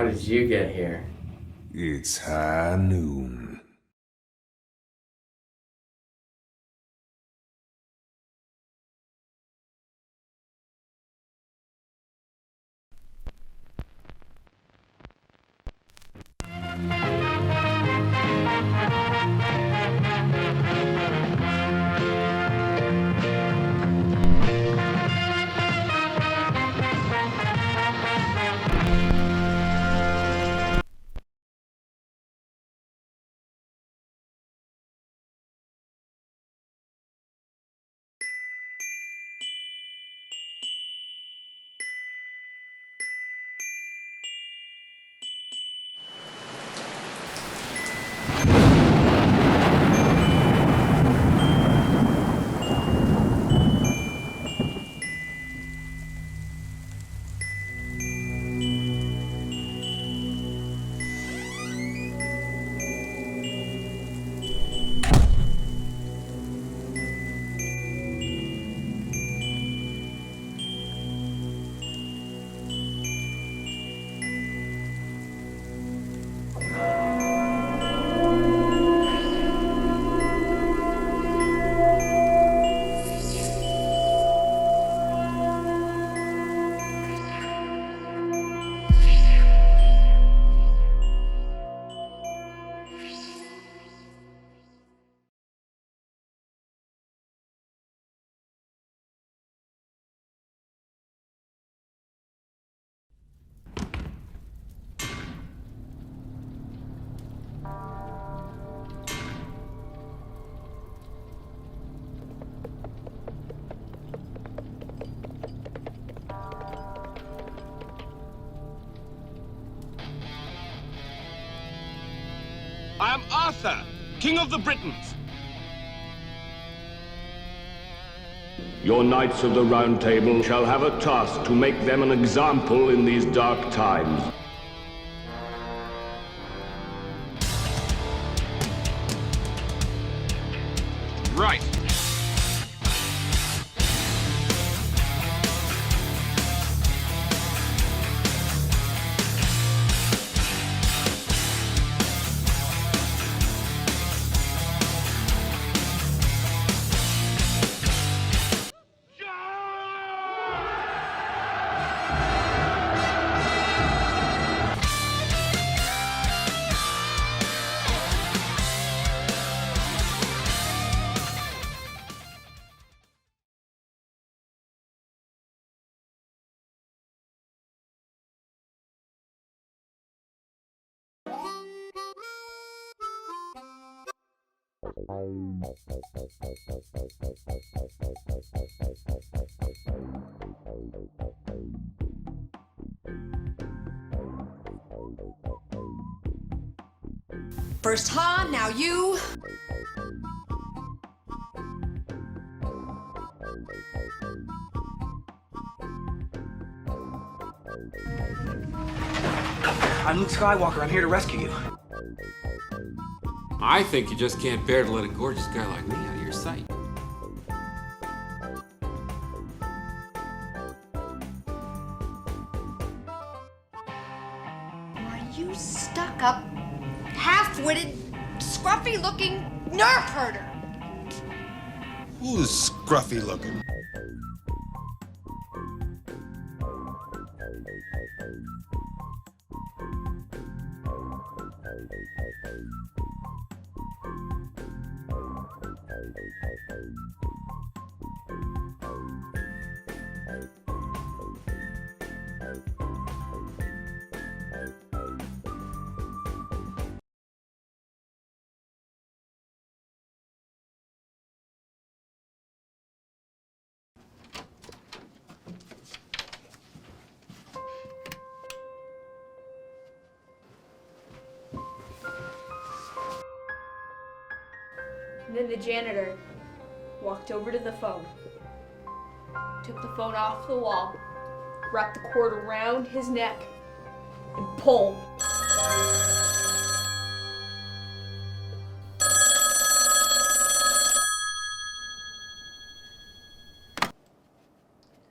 How did you get here? It's high noon. I am Arthur, King of the Britons. Your Knights of the Round Table shall have a task to make them an example in these dark times. Right. First Ha, now you. I'm Luke Skywalker. I'm here to rescue you. I think you just can't bear to let a gorgeous guy like me out of your sight. Are you stuck-up, half-witted, scruffy-looking nerf herder? Who's scruffy looking? And then the janitor walked over to the phone, took the phone off the wall, wrapped the cord around his neck, and pulled.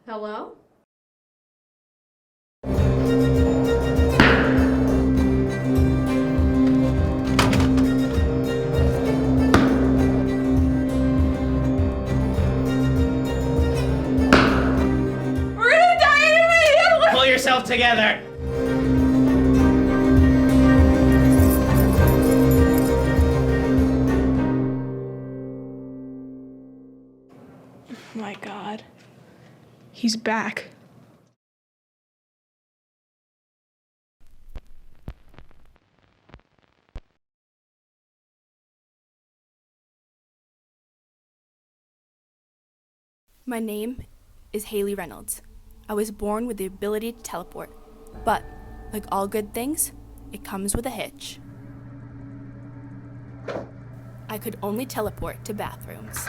Hello? Pull yourself together! My God. He's back. My name is Haley Reynolds. I was born with the ability to teleport, but like all good things, it comes with a hitch. I could only teleport to bathrooms.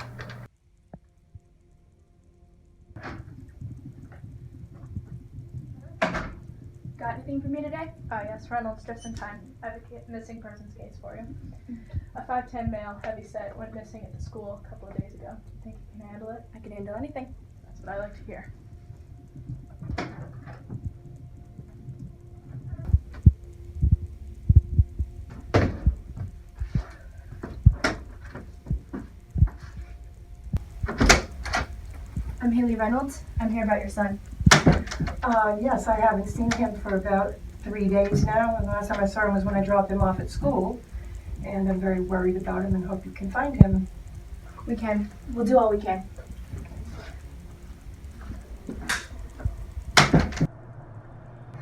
Got anything for me today? Yes, Reynolds, just in time. I have a missing persons case for you. A 5'10" male, heavy set, went missing at the school a couple of days ago. Do you think you can handle it? I can handle anything. That's what I like to hear. I'm Haley Reynolds. I'm here about your son. Yes, I haven't seen him for about 3 days now, and the last time I saw him was when I dropped him off at school. And I'm very worried about him and hope you can find him. We can. We'll do all we can.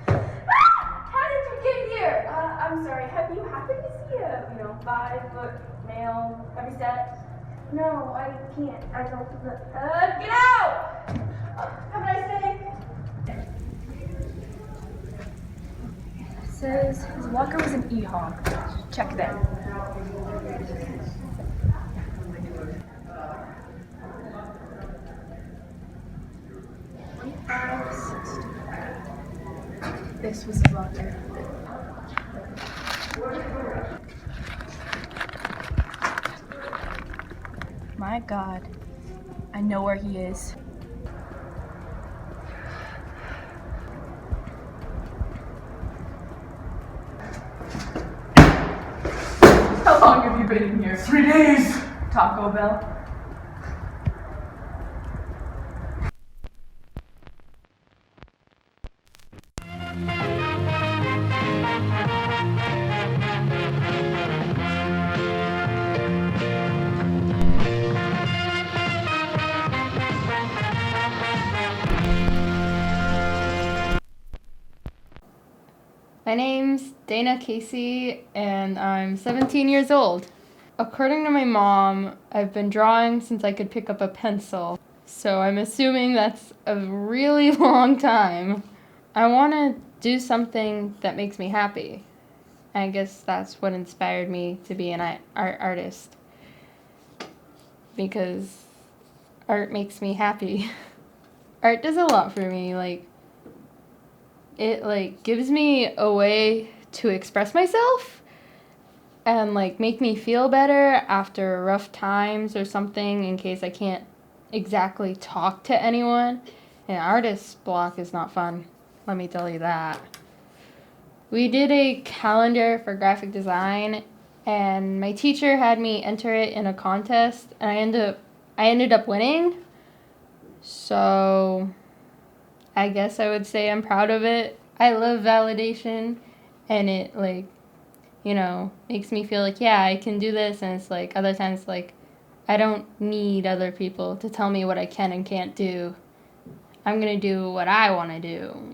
How did you get here? I'm sorry, have you happened to see a, 5-foot male, heavy set? No, I can't. I don't. Get out! Have a nice day. Says his walker was an E-Honk. Check that. This was his walker. My God, I know where he is. How long have you been in here? 3 days! Taco Bell? My name's Dana Casey, and I'm 17 years old. According to my mom, I've been drawing since I could pick up a pencil. So I'm assuming that's a really long time. I want to do something that makes me happy. I guess that's what inspired me to be an art artist. Because art makes me happy. Art does a lot for me. It gives me a way to express myself and make me feel better after rough times or something, in case I can't exactly talk to anyone. An artist's block is not fun, let me tell you that. We did a calendar for graphic design, and my teacher had me enter it in a contest, and I ended up winning. So I guess I would say I'm proud of it. I love validation, and it makes me feel yeah, I can do this. And it's other times I don't need other people to tell me what I can and can't do. I'm gonna do what I want to do,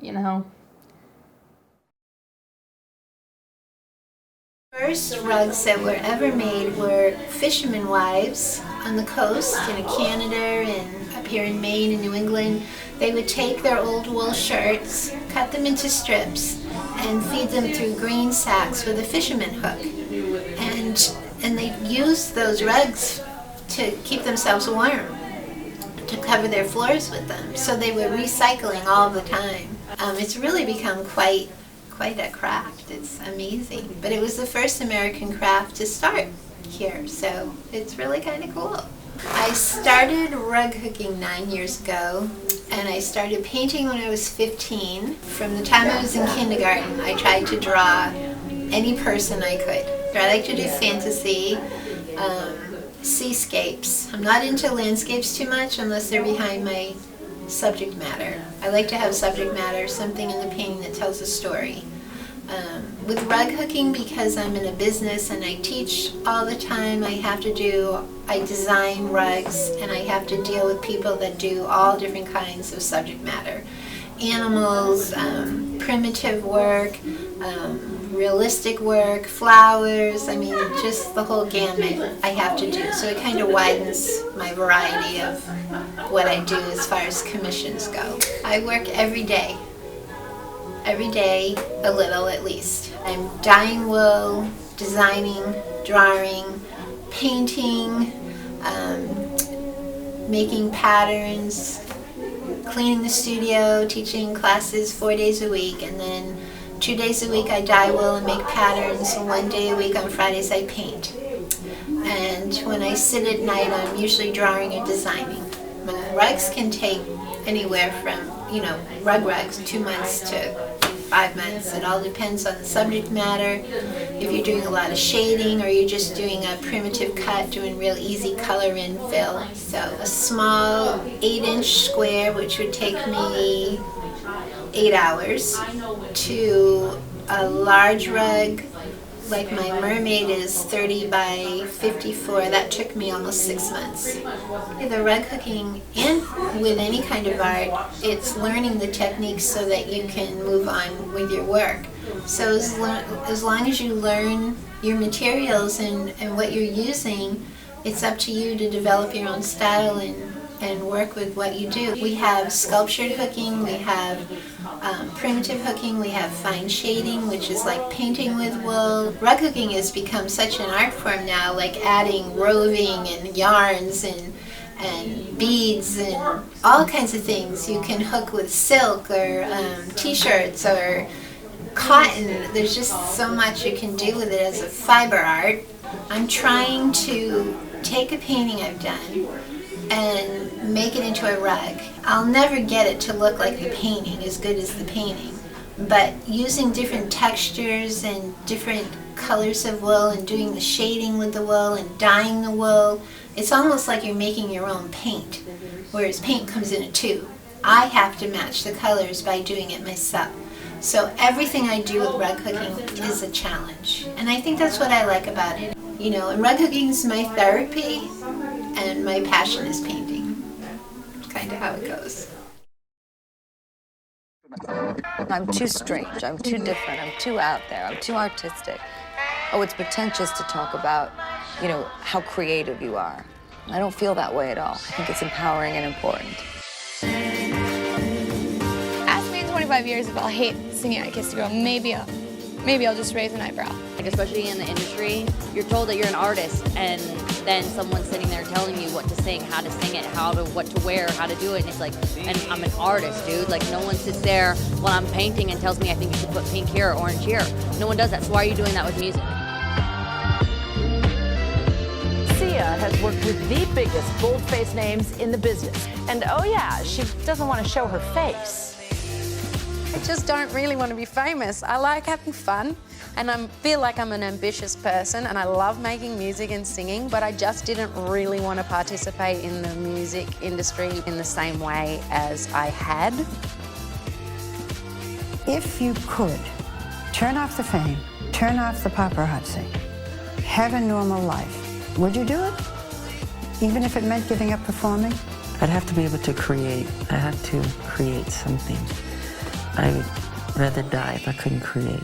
First rugs that were ever made were fishermen wives on the coast in Canada and up here in Maine and New England. They would take their old wool shirts, cut them into strips, and feed them through grain sacks with a fisherman hook. And they used those rugs to keep themselves warm, to cover their floors with them. So they were recycling all the time. It's really become quite a craft. It's amazing. But it was the first American craft to start here, so it's really kind of cool. I started rug hooking 9 years ago, and I started painting when I was 15. From the time I was in kindergarten, I tried to draw any person I could. I like to do fantasy, seascapes. I'm not into landscapes too much unless they're behind my subject matter. I like to have subject matter, something in the painting that tells a story. With rug hooking, because I'm in a business and I teach all the time, I design rugs, and I have to deal with people that do all different kinds of subject matter. Animals, primitive work, realistic work, flowers, just the whole gamut I have to do. So it kind of widens my variety of what I do as far as commissions go. I work every day a little at least. I'm dyeing wool, designing, drawing, painting, making patterns, cleaning the studio, teaching classes 4 days a week, and then 2 days a week I dye wool and make patterns, and 1 day a week on Fridays I paint. And when I sit at night, I'm usually drawing or designing. My rugs can take anywhere from, rug rugs, 2 months to 5 months. It all depends on the subject matter. If you're doing a lot of shading, or you're just doing a primitive cut, doing real easy color in fill. So a small 8-inch square, which would take me 8 hours, to a large rug, like my mermaid is 30 by 54, that took me almost 6 months. The rug hooking, and with any kind of art, it's learning the techniques so that you can move on with your work. So as long as you learn your materials and what you're using, it's up to you to develop your own style and work with what you do. We have sculptured hooking, we have primitive hooking, we have fine shading, which is like painting with wool. Rug hooking has become such an art form now, like adding roving and yarns and beads and all kinds of things. You can hook with silk or t-shirts or cotton. There's just so much you can do with it as a fiber art. I'm trying to take a painting I've done and make it into a rug. I'll never get it to look like the painting, as good as the painting, but using different textures and different colors of wool and doing the shading with the wool and dyeing the wool, it's almost like you're making your own paint, whereas paint comes in a tube. I have to match the colors by doing it myself. So everything I do with rug hooking is a challenge, and I think that's what I like about it. And rug hooking is my therapy, and my passion is painting. It's kind of how it goes. I'm too strange, I'm too different, I'm too out there, I'm too artistic. Oh, it's pretentious to talk about how creative you are. I don't feel that way at all. I think it's empowering and important. Ask me in 25 years if I'll hate singing I Kissed a Girl. Maybe I'll just raise an eyebrow. Like, especially in the industry, you're told that you're an artist, and then someone's sitting there telling you what to sing, how to sing it, what to wear, how to do it, and it's like, and I'm an artist, dude. Like, no one sits there while I'm painting and tells me I think you should put pink here or orange here. No one does that, so why are you doing that with music? Sia has worked with the biggest bold-faced names in the business. And oh yeah, she doesn't want to show her face. I just don't really want to be famous. I like having fun, and I feel like I'm an ambitious person, and I love making music and singing, but I just didn't really want to participate in the music industry in the same way as I had. If you could, turn off the fame, turn off the paparazzi, have a normal life, would you do it? Even if it meant giving up performing? I'd have to be able to create. I have to create something. I would rather die if I couldn't create.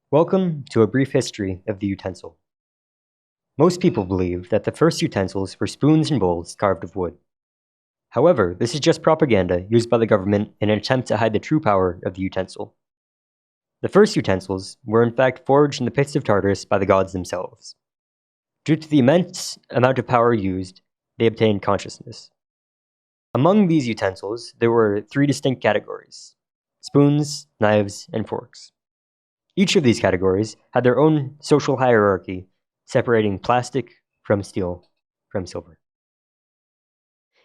Welcome to a brief history of the utensil. Most people believe that the first utensils were spoons and bowls carved of wood. However, this is just propaganda used by the government in an attempt to hide the true power of the utensil. The first utensils were in fact forged in the pits of Tartarus by the gods themselves. Due to the immense amount of power used, they obtained consciousness. Among these utensils, there were three distinct categories: spoons, knives, and forks. Each of these categories had their own social hierarchy, separating plastic from steel from silver.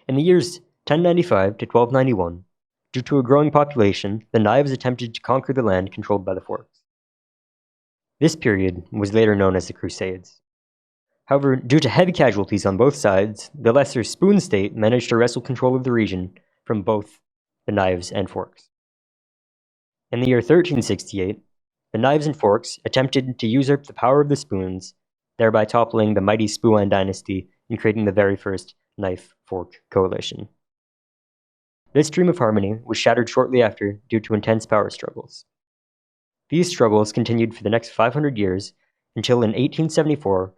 In the years 1095 to 1291, due to a growing population, the knives attempted to conquer the land controlled by the forks. This period was later known as the Crusades. However, due to heavy casualties on both sides, the lesser spoon state managed to wrestle control of the region from both the knives and forks. In the year 1368, the knives and forks attempted to usurp the power of the spoons, thereby toppling the mighty Spuan dynasty and creating the very first knife-fork coalition. This dream of harmony was shattered shortly after due to intense power struggles. These struggles continued for the next 500 years until in 1874,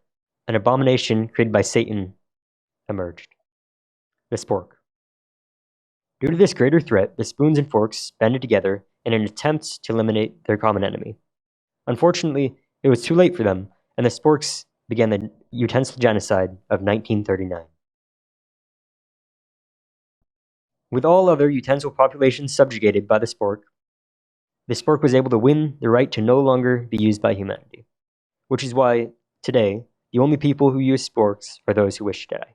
an abomination created by Satan emerged: the spork. Due to this greater threat, the spoons and forks banded together in an attempt to eliminate their common enemy. Unfortunately, it was too late for them, and the sporks began the utensil genocide of 1939. With all other utensil populations subjugated by the spork was able to win the right to no longer be used by humanity, which is why, today, the only people who use sporks are those who wish to die.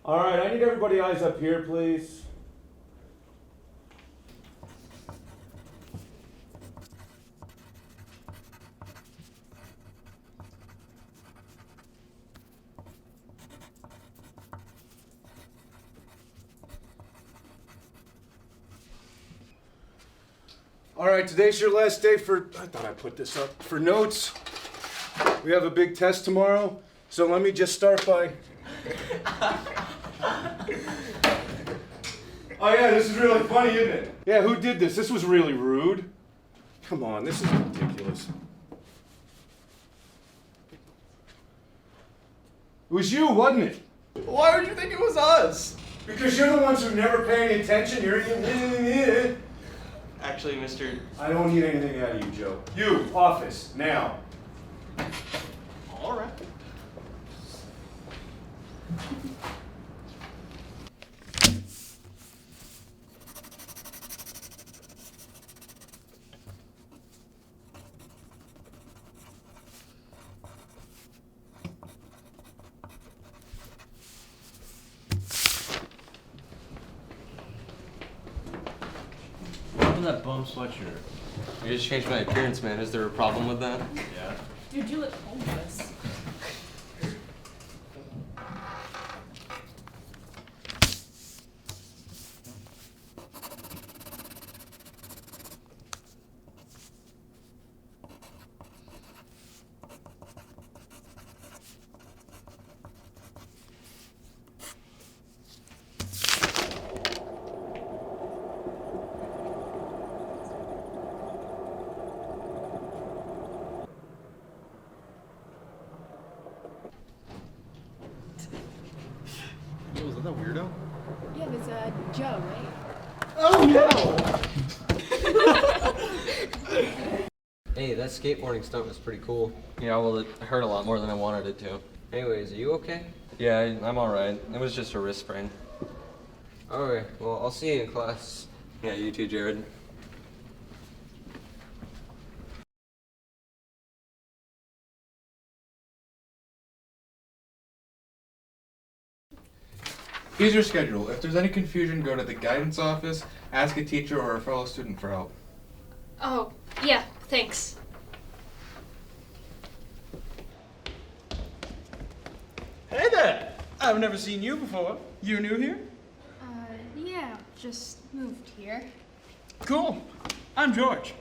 All right, I need everybody eyes up here, please. All right, today's your last day for, I thought I put this up, for notes. We have a big test tomorrow, so let me just start by... Oh yeah, this is really funny, isn't it? Yeah, who did this? This was really rude. Come on, this is ridiculous. It was you, wasn't it? Why would you think it was us? Because you're the ones who never pay any attention. You're... Actually, Mr. I don't need anything out of you, Joe. You, office, now. All right. That bum sweatshirt. I just changed my appearance, man. Is there a problem with that? Yeah. Dude, you look homeless. Yo, is that that weirdo? Yeah, there's Joe, right? Oh no! Hey, that skateboarding stunt was pretty cool. Yeah, well, it hurt a lot more than I wanted it to. Anyways, are you okay? Yeah, I'm alright. It was just a wrist sprain. Alright, well, I'll see you in class. Yeah, you too, Jared. Here's your schedule. If there's any confusion, go to the guidance office, ask a teacher or a fellow student for help. Oh, yeah, thanks. Hey there! I've never seen you before. You new here? Yeah, just moved here. Cool. I'm George.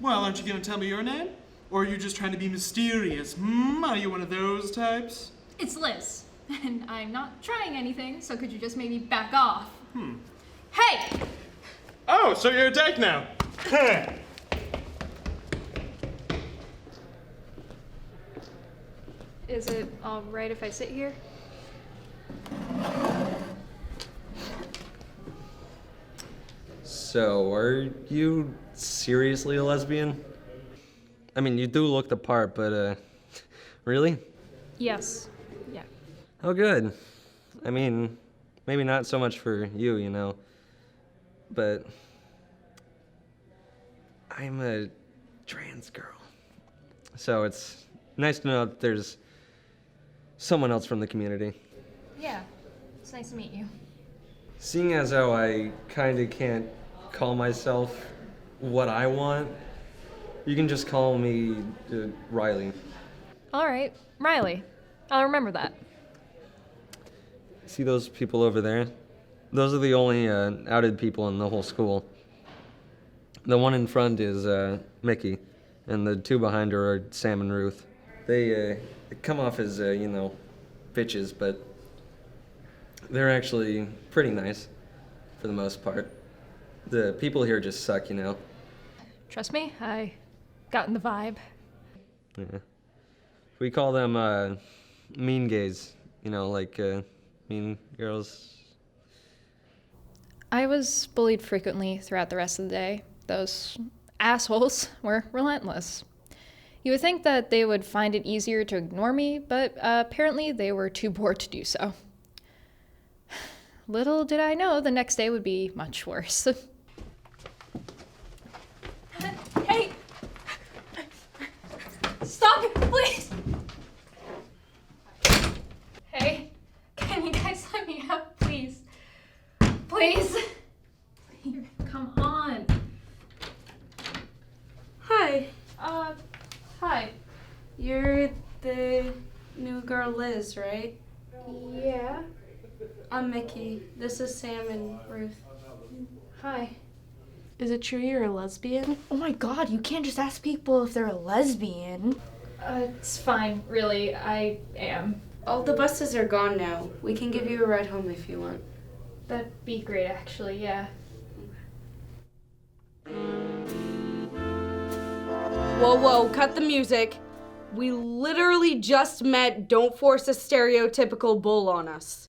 Well, aren't you gonna tell me your name? Or are you just trying to be mysterious? Are you one of those types? It's Liz, and I'm not trying anything, so could you just maybe back off? Hey! Oh, so you're a dyke now. Is it alright if I sit here? So, are you seriously a lesbian? I mean, you do look the part, but, really? Yes. Yeah. Oh, good. I mean, maybe not so much for you, you know, but I'm a trans girl. So it's nice to know that there's someone else from the community. Yeah. It's nice to meet you. Seeing as how I kinda can't call myself what I want, you can just call me Riley. Alright, Riley. I'll remember that. See those people over there? Those are the only outed people in the whole school. The one in front is Mickey, and the two behind her are Sam and Ruth. They come off as, you know, bitches, but they're actually pretty nice, for the most part. The people here just suck, you know. Trust me, I gotten the vibe. Yeah. We call them mean gays, you know, like mean girls. I was bullied frequently throughout the rest of the day. Those assholes were relentless. You would think that they would find it easier to ignore me, but apparently they were too bored to do so. Little did I know the next day would be much worse. Hey! Stop it, please! Hey, can you guys let me out, please? Please? Come on. Hi. Hi. You're the new girl Liz, right? Yeah. I'm Mickey. This is Sam and Ruth. Hi. Is it true you're a lesbian? Oh my god, you can't just ask people if they're a lesbian. It's fine, really. I am. All the buses are gone now. We can give you a ride home if you want. That'd be great, actually, yeah. Whoa, cut the music. We literally just met. Don't force a stereotypical bull on us.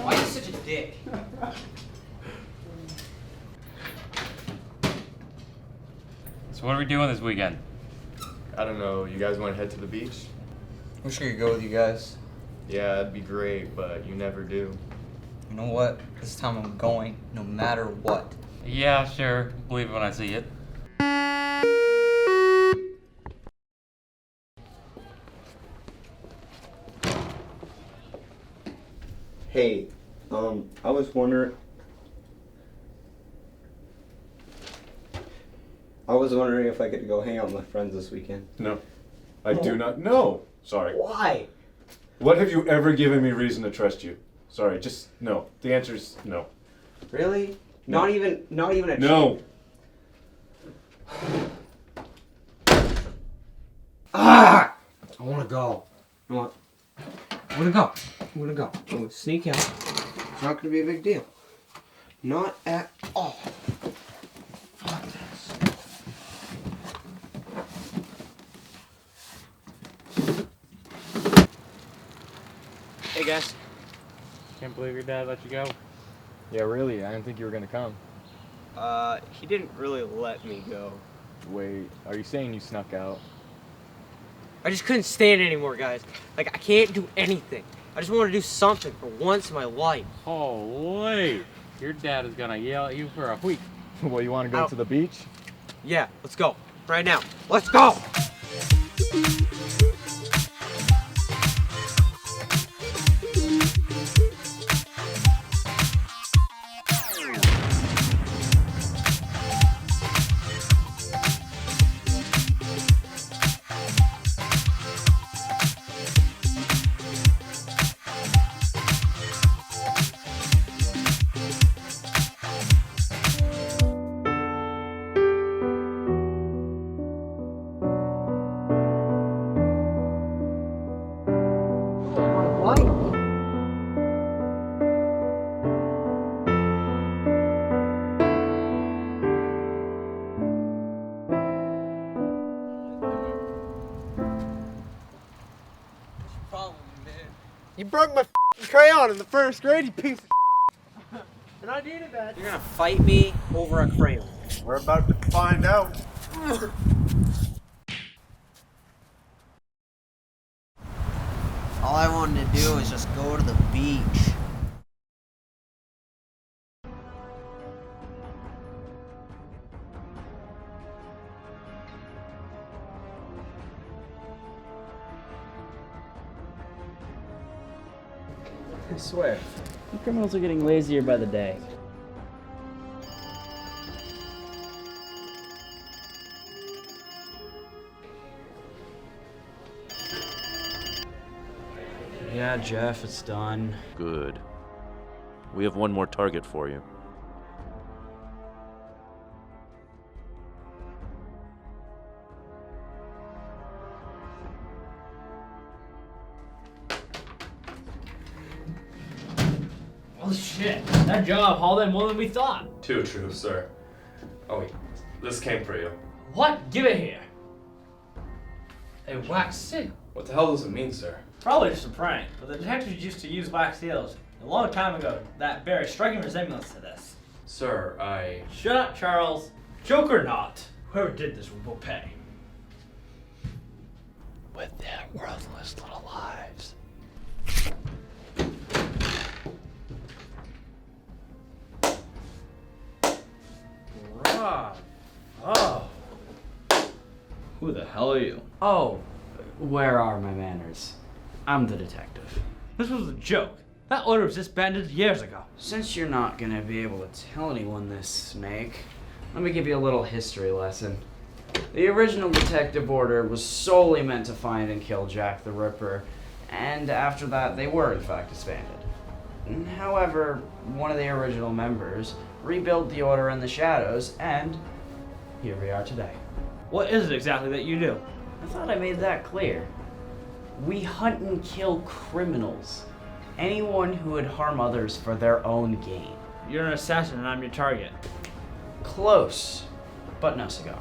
Why are you such a dick? So what are we doing this weekend? I don't know. You guys want to head to the beach? Wish I could go with you guys. Yeah, that'd be great, but you never do. You know what? This time I'm going, no matter what. Yeah, sure. Believe it when I see it. Hey, I was wondering if I could go hang out with my friends this weekend. No. I do not. No. Sorry. Why? What have you ever given me reason to trust you? Sorry, just no. The answer is no. Really? No. Not even a No. Ah! I wanna go. You know what? I'm gonna go. I'm gonna sneak out. It's not gonna be a big deal. Not at all. Fuck this. Hey guys. Can't believe your dad let you go. Yeah, really. I didn't think you were gonna come. He didn't really let me go. Wait, are you saying you snuck out? I just couldn't stand it anymore, guys. Like, I can't do anything. I just want to do something for once in my life. Holy! Your dad is gonna yell at you for a week. Well, you want to go to the beach? Yeah, let's go. Right now. Let's go! You broke my crayon in the first grade, you piece of And I needed that. You're gonna fight me over a crayon. We're about to find out. All I wanted to do is just go to the beach. I swear. You criminals are getting lazier by the day. Yeah, Jeff, it's done. Good. We have one more target for you. Oh shit, that job hauled in more than we thought. Too true, sir. Oh wait, this came for you. What? Give it here. A wax seal. What the hell does it mean, sir? Probably just a prank, but the detectives used to use wax seals a long time ago that bear a striking resemblance to this. Sir, I... Shut up, Charles. Joke or not, whoever did this will pay. With their worthless little lives. Oh. Who the hell are you? Oh, where are my manners? I'm the detective. This was a joke. That order was disbanded years ago. Since you're not gonna be able to tell anyone this, Snake, let me give you a little history lesson. The original detective order was solely meant to find and kill Jack the Ripper, and after that they were in fact disbanded. However, one of the original members rebuilt the order in the shadows, and here we are today. What is it exactly that you do? I thought I made that clear. We hunt and kill criminals. Anyone who would harm others for their own gain. You're an assassin and I'm your target. Close, but no cigar.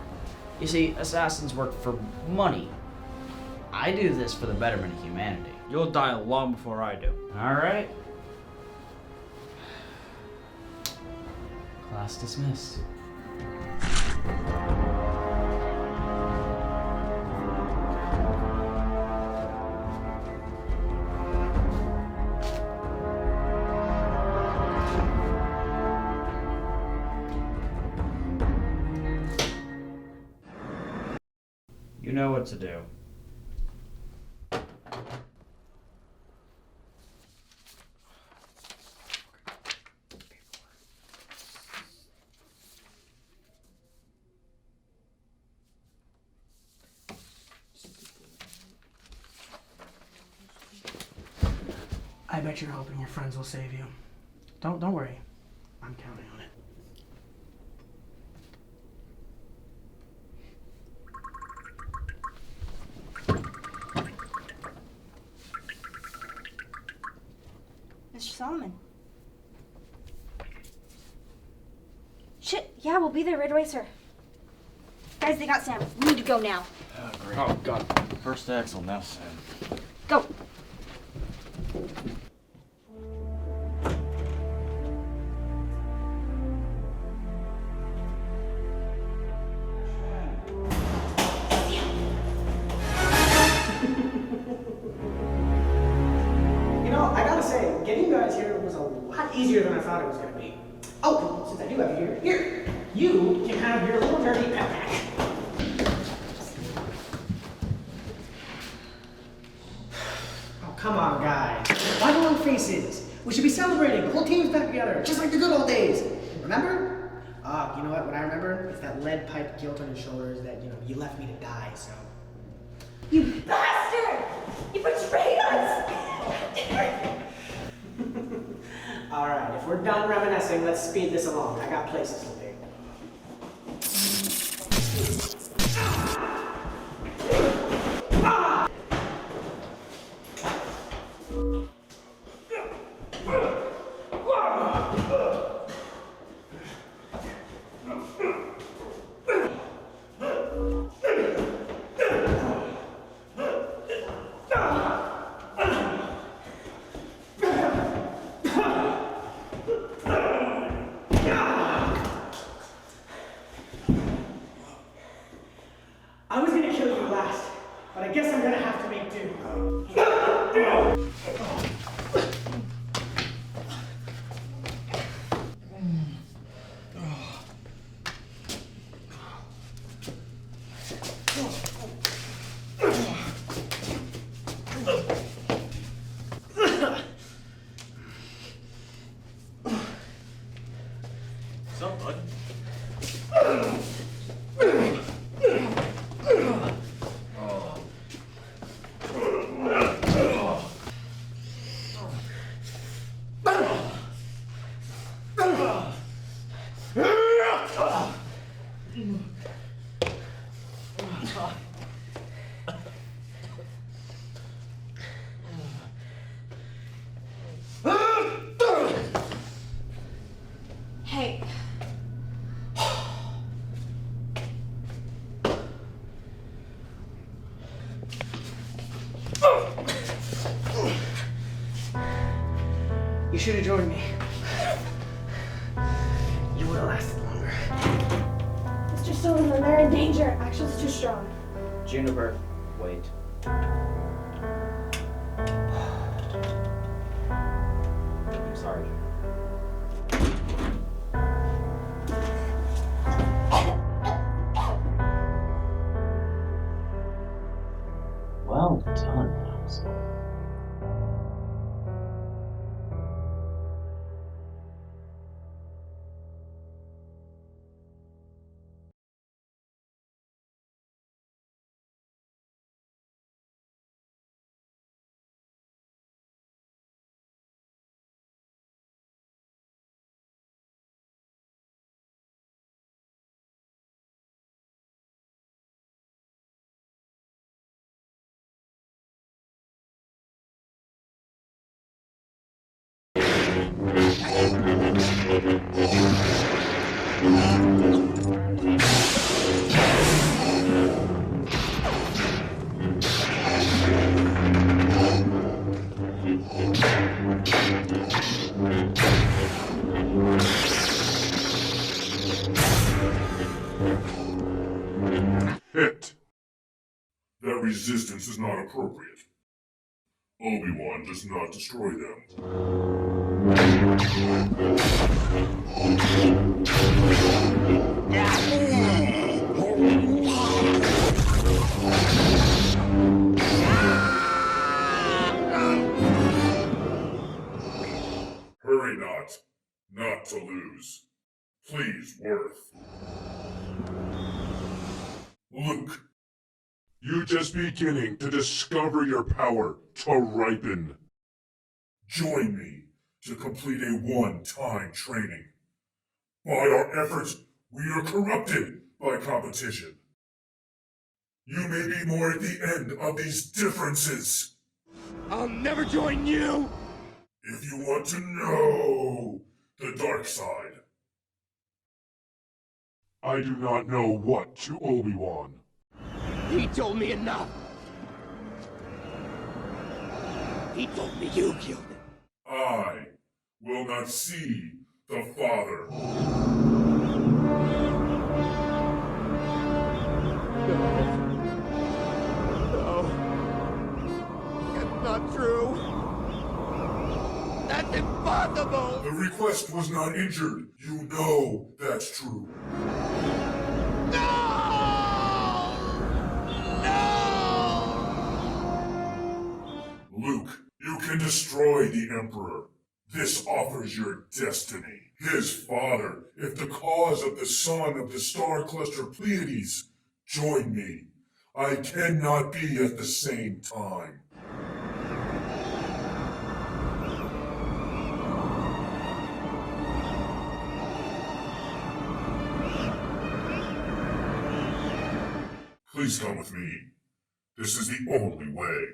You see, assassins work for money. I do this for the betterment of humanity. You'll die long before I do. Alright. Class dismissed. You know what to do. I bet you're hoping your friends will save you. Don't worry. I'm counting on it. Mr. Solomon. Shit, yeah, we'll be there right away, sir. Guys, they got Sam. We need to go now. Oh, great. Oh, God. First axle, now Sam. Go. I gotta say, getting you guys here was a lot easier than I thought it was gonna be. Oh, since I do have you here, you can have your little nerdy pet back. Oh, come on, guys. Why the long faces? We should be celebrating. The whole team's back together, just like the good old days. Remember? You know what I remember? It's that lead pipe guilt on your shoulders that, you left me to die, so. You bastard! You betrayed us! Alright, if we're done reminiscing, let's speed this along. I got places to be. I was gonna kill you last, but I guess I'm gonna have to make do. What's up, bud? Hey. You should have joined me. You would have lasted longer. Mr. Solomon, they're in danger. Action's too strong. Juniper, wait. I'm sorry. Well done, Mouse. Hit. That resistance is not appropriate. Obi-Wan does not destroy them. Hurry not to lose. Please, Worth. Luke, you're just beginning to discover your power to ripen. Join me to complete a one-time training. By our efforts, we are corrupted by competition. You may be more at the end of these differences. I'll never join you! If you want to know the dark side. I do not know what to Obi-Wan. He told me enough. He told me you killed him. I will not see the Father. No. That's not true. That's impossible! The request was not injured. You know that's true. Luke, you can destroy the Emperor. This offers your destiny. His father, if the cause of the son of the star cluster Pleiades, join me. I cannot be at the same time. Please come with me. This is the only way.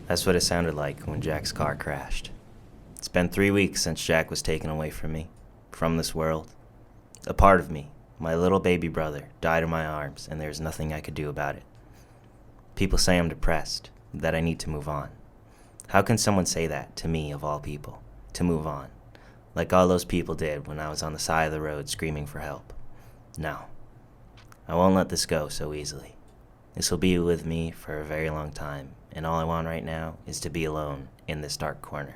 That's what it sounded like when Jack's car crashed. It's been 3 weeks since Jack was taken away from me, from this world. A part of me, my little baby brother, died in my arms, and there's nothing I could do about it. People say I'm depressed, that I need to move on. How can someone say that to me, of all people, to move on, like all those people did when I was on the side of the road screaming for help? No, I won't let this go so easily. This will be with me for a very long time, and all I want right now is to be alone in this dark corner.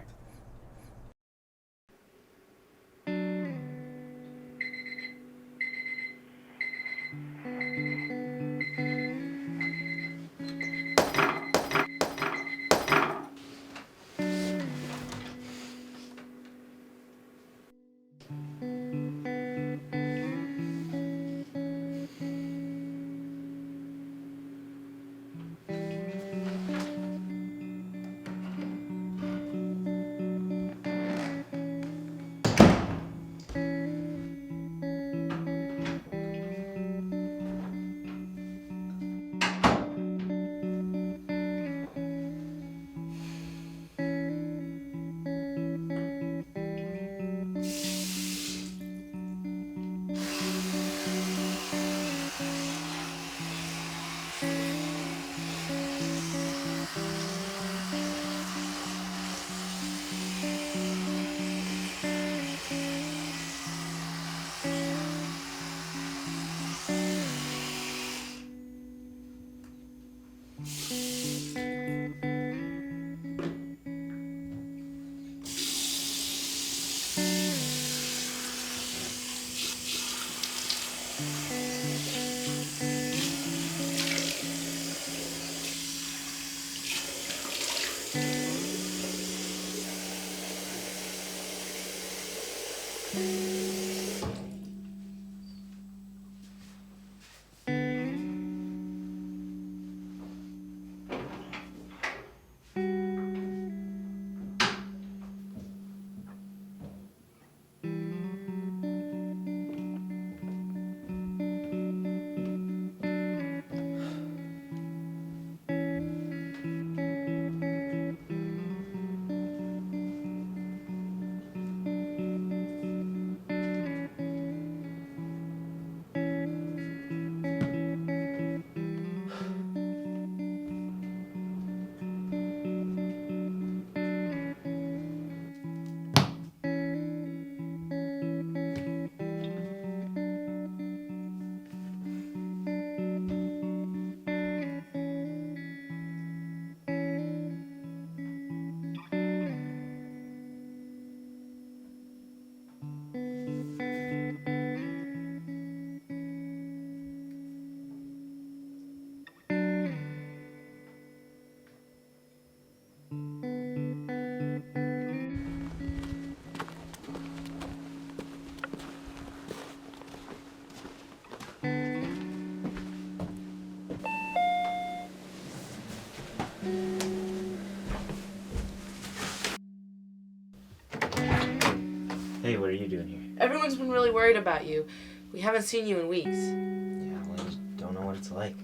Hey, what are you doing here? Everyone's been really worried about you. We haven't seen you in weeks. Yeah, well, I just don't know what it's like.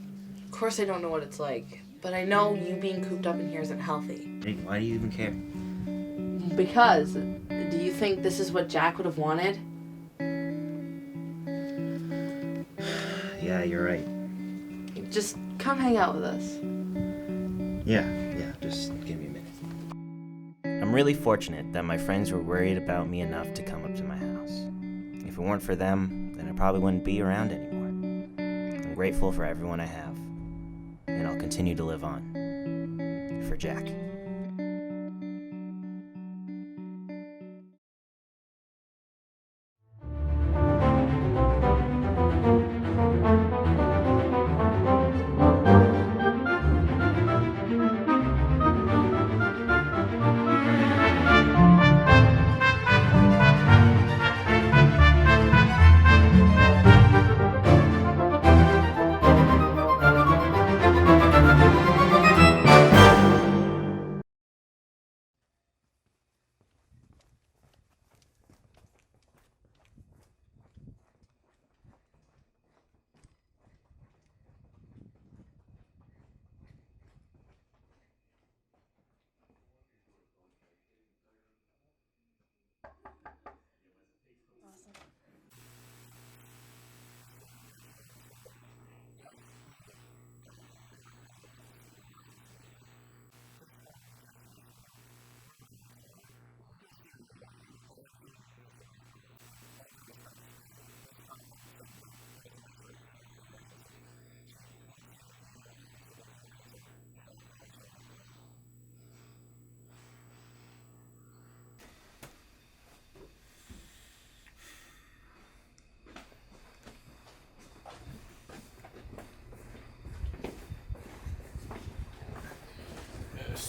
Of course I don't know what it's like, but I know you being cooped up in here isn't healthy. Hey, why do you even care? Because, do you think this is what Jack would have wanted? Yeah, you're right. Just come hang out with us. Yeah, just give me a minute. I'm really fortunate that my friends were worried about me enough to come up to my house. If it weren't for them, then I probably wouldn't be around anymore. I'm grateful for everyone I have, and I'll continue to live on. For Jack.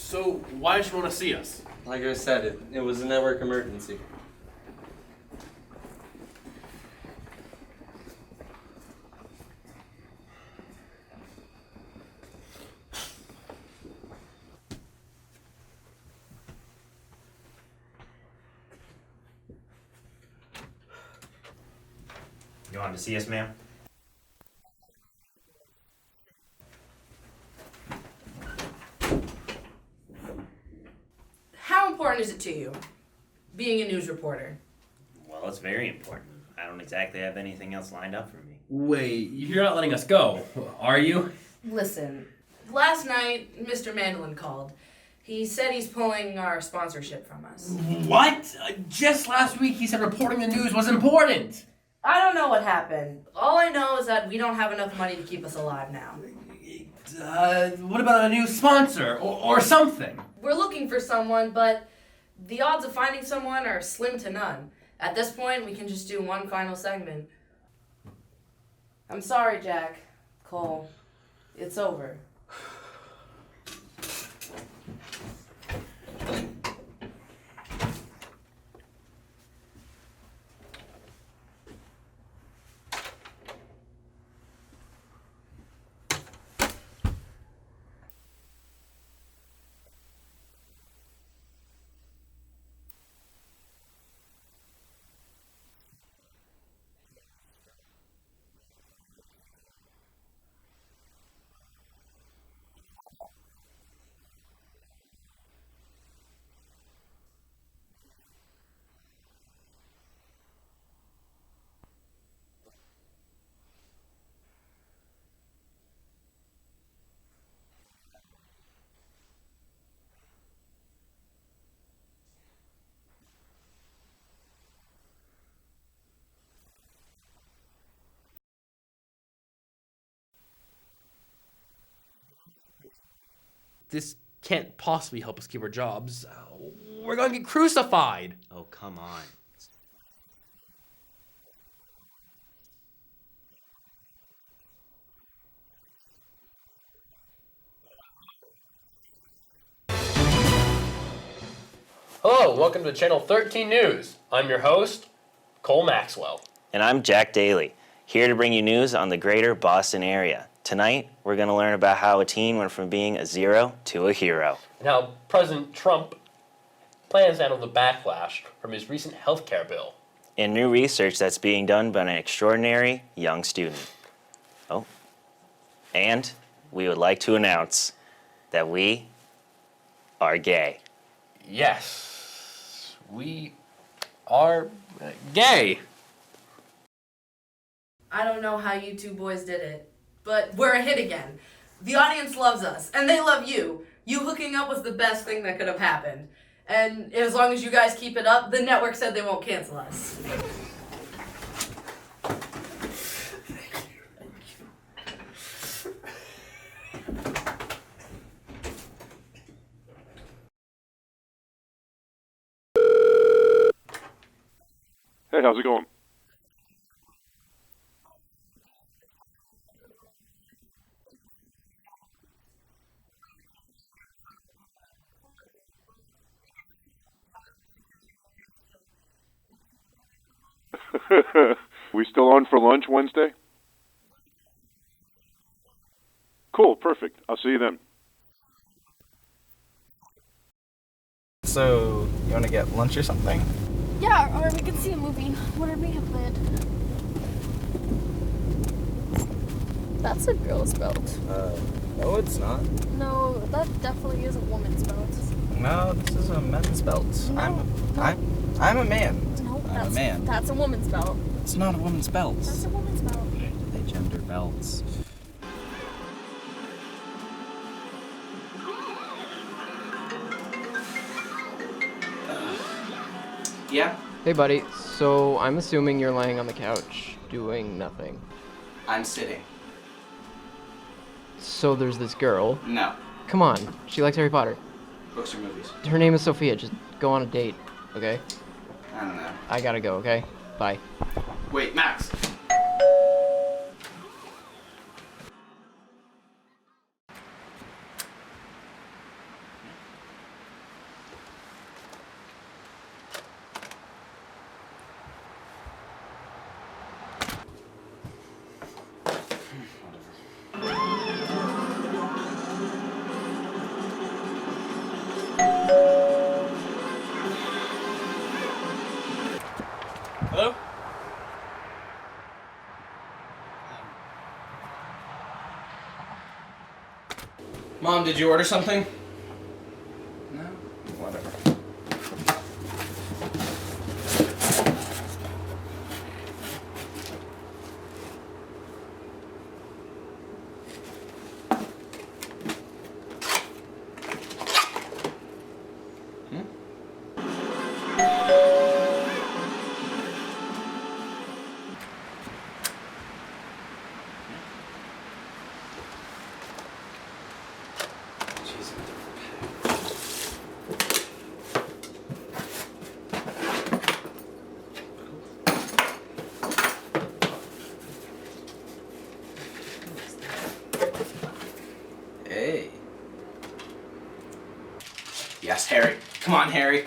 So why did you want to see us? Like I said, it was a network emergency. You wanted to see us, ma'am? How important is it to you, being a news reporter? Well, it's very important. I don't exactly have anything else lined up for me. Wait, you're not letting us go, are you? Listen, last night, Mr. Mandolin called. He said he's pulling our sponsorship from us. What? Just last week he said reporting the news was important. I don't know what happened. All I know is that we don't have enough money to keep us alive now. What about a new sponsor or something? We're looking for someone, but the odds of finding someone are slim to none. At this point, we can just do one final segment. I'm sorry, Jack. Cole. It's over. This can't possibly help us keep our jobs. We're going to get crucified. Oh, come on. Hello, welcome to Channel 13 News. I'm your host, Cole Maxwell. And I'm Jack Daly, here to bring you news on the greater Boston area. Tonight, we're going to learn about how a teen went from being a zero to a hero. And how President Trump plans to handle the backlash from his recent health care bill. And new research that's being done by an extraordinary young student. Oh, and we would like to announce that we are gay. Yes, we are gay. I don't know how you two boys did it, but we're a hit again. The audience loves us, and they love you. You hooking up was the best thing that could have happened. And as long as you guys keep it up, the network said they won't cancel us. Hey, how's it going? We still on for lunch Wednesday? Cool, perfect. I'll see you then. So, you want to get lunch or something? Yeah, or we can see a movie. What did we have planned? That's a girl's belt. No, it's not. No, that definitely is a woman's belt. No, this is a men's belt. No, I'm a man. No, I'm a man. That's a woman's belt. It's not a woman's belt. That's a woman's belt. They gender belts. Yeah? Hey, buddy. So, I'm assuming you're laying on the couch, doing nothing. I'm sitting. So, there's this girl. No. Come on. She likes Harry Potter. Books or movies? Her name is Sophia. Just go on a date, okay? I don't know. I gotta go, okay? Bye. Wait, Max! Mom, did you order something? No? Whatever. Hey. Yes, Harry. Come on, Harry.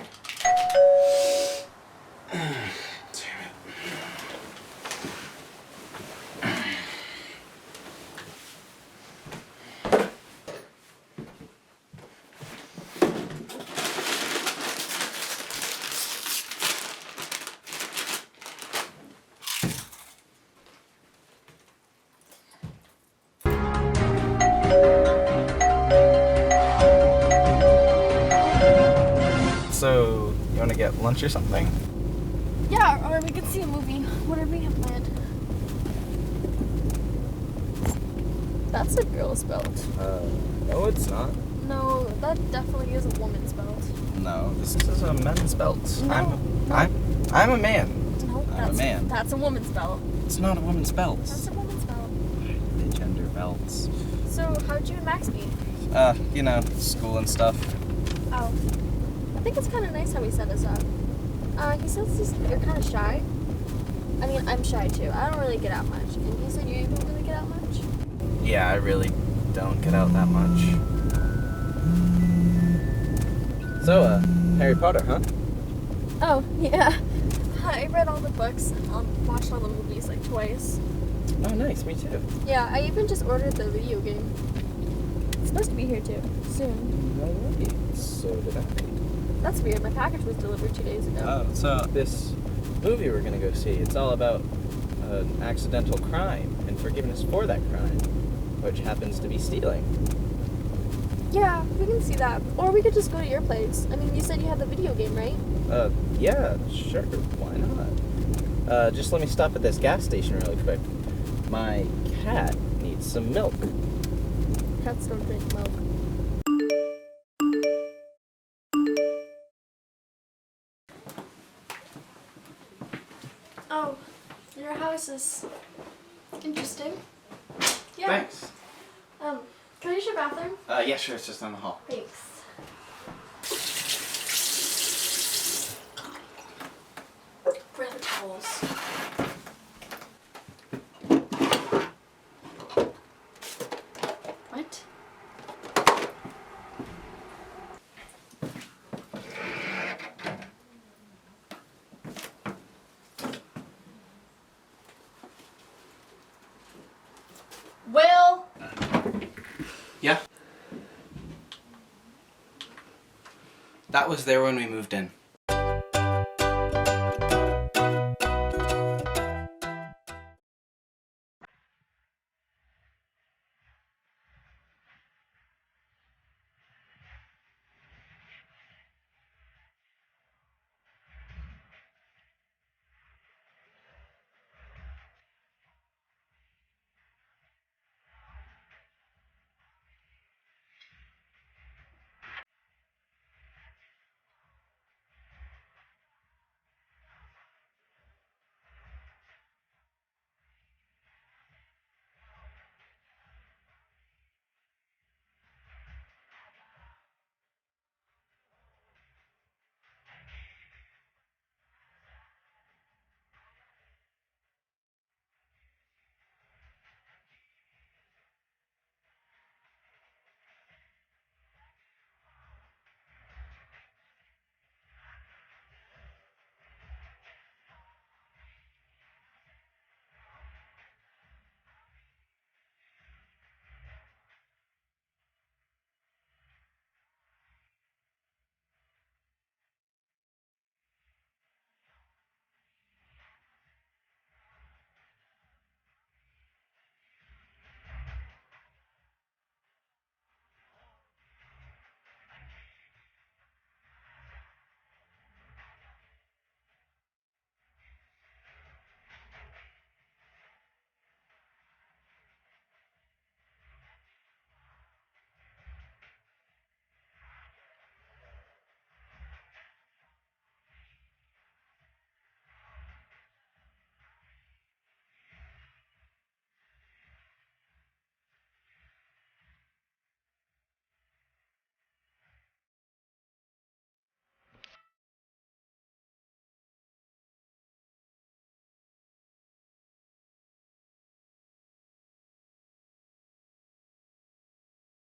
So, you want to get lunch or something? Yeah, or we could see a movie. Whatever you have planned. That's a girl's belt. No, it's not. No, that definitely is a woman's belt. No, this is a men's belt. No, I'm a man. No, I'm a man. That's a woman's belt. It's not a woman's belt. That's a woman's belt. The gender belts. So, how'd you and Max meet? You know, school and stuff. Oh. I think it's kind of nice how he set us up. He says you're kind of shy. I mean, I'm shy too. I don't really get out much. And he said you don't really get out much. Yeah, I really don't get out that much. So, Harry Potter, huh? Oh, yeah. I read all the books and watched all the movies like twice. Oh, nice. Me too. Yeah, I even just ordered the video game. It's supposed to be here too, soon. No way. So did I. That's weird. My package was delivered 2 days ago. Oh, so this movie we're gonna go see, it's all about an accidental crime and forgiveness for that crime, which happens to be stealing. Yeah, we can see that. Or we could just go to your place. I mean, you said you had the video game, right? Yeah, sure. Why not? Just let me stop at this gas station really quick. My cat needs some milk. Cats don't drink milk. Oh, your house is interesting. Yeah. Thanks. Can I use your bathroom? Yeah, sure. It's just down the hall. Thanks. Where are the towels? What? Will! Yeah? That was there when we moved in.